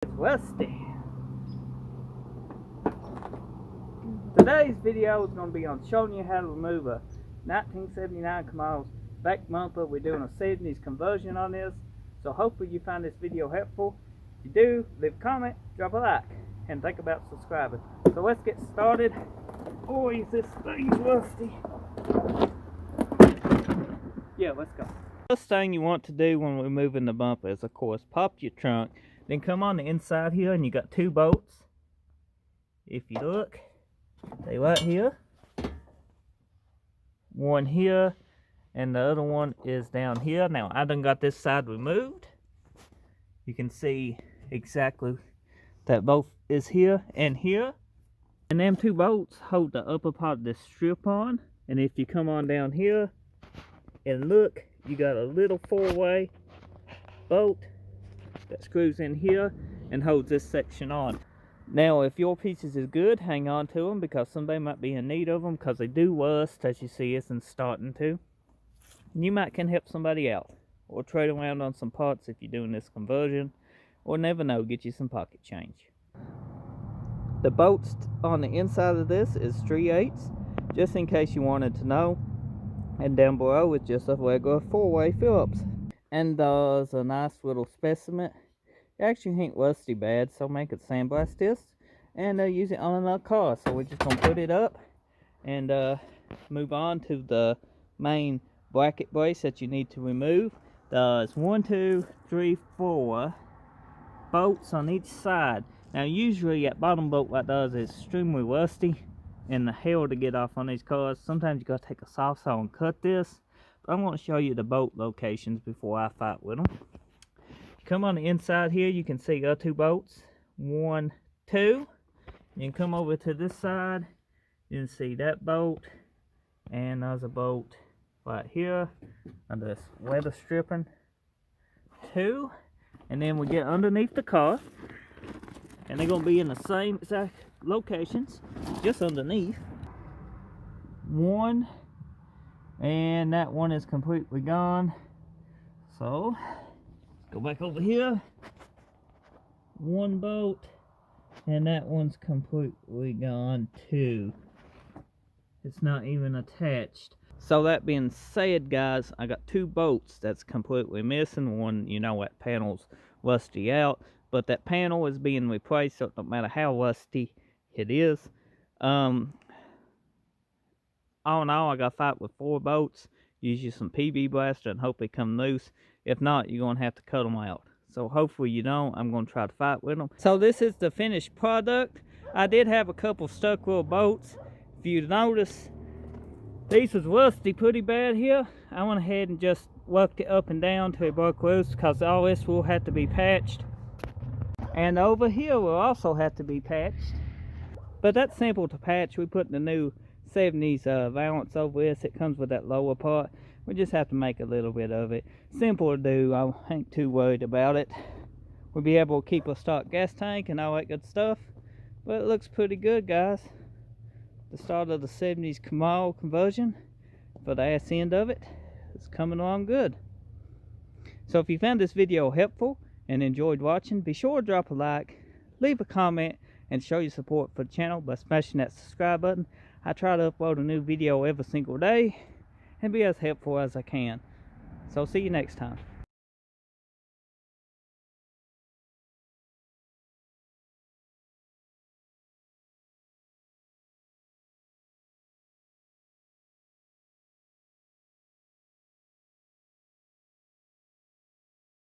It's Rusty. Today's video is going to be on showing you how to remove a 1979 Camaro's back bumper. We're doing a 70s conversion on this, so hopefully you find this video helpful. If you do, leave a comment, drop a like, and think about subscribing. So let's get started. Boy, this thing's rusty. Yeah, let's go. First thing you want to do when removing the bumper is, of course, pop your trunk. Then come on the inside here, and you got two bolts. If you look, they right here. One here, and the other one is down here. Now, I done got this side removed. You can see exactly that both is here and here. And them two bolts hold the upper part of this strip on. And if you come on down here and look, you got a little four-way bolt that screws in here and holds this section on. Now, if your pieces is good, hang on to them, because somebody might be in need of them, because they do rust, as you see it's starting to. And you might can help somebody out, or trade around on some parts if you're doing this conversion, or never know, get you some pocket change. The bolts on the inside of this is 3/8, just in case you wanted to know. And down below is just a regular four-way Phillips. And there's a nice little specimen. It actually ain't rusty bad, so make it sandblast this and use it on another car. So we're just gonna put it up and move on to the main bracket brace that you need to remove. There's 1, 2, 3, 4 bolts on each side. Now usually that bottom bolt like that is extremely rusty and the hell to get off on these cars. Sometimes you gotta take a soft saw and cut this. But I'm gonna show you the bolt locations before I fight with them. Come on the inside here, you can see two bolts. 1, 2. You can come over to this side, you can see that bolt, and there's a bolt right here under this weather stripping. 2, and then we get underneath the car, and they're gonna be in the same exact locations, just underneath. 1, and that one is completely gone. So go back over here. 1 bolt, and that one's completely gone too. It's not even attached. So that being said, guys, I got 2 bolts that's completely missing. One, you know, that panel's rusty out, but that panel is being replaced, so it don't matter how rusty it is. All in all, I got to fight with 4 bolts. Use you some PB blaster and hope they come loose. If not, you're going to have to cut them out. So hopefully you don't. I'm going to try to fight with them. So this is the finished product. I did have a couple stuck little bolts. If you notice, these was rusty pretty bad here. I went ahead and just worked it up and down till it broke loose, because all this will have to be patched. And over here will also have to be patched. But that's simple to patch. We put the new 70s valance over this. It comes with that lower part. We just have to make a little bit of it. Simple to do. I ain't too worried about it. We'll be able to keep a stock gas tank and all that good stuff. But it looks pretty good, guys. The start of the 70s Camaro conversion for the ass end of it is coming along good. So if you found this video helpful and enjoyed watching, be sure to drop a like, leave a comment, and show your support for the channel by smashing that subscribe button. I try to upload a new video every single day and be as helpful as I can. So see you next time.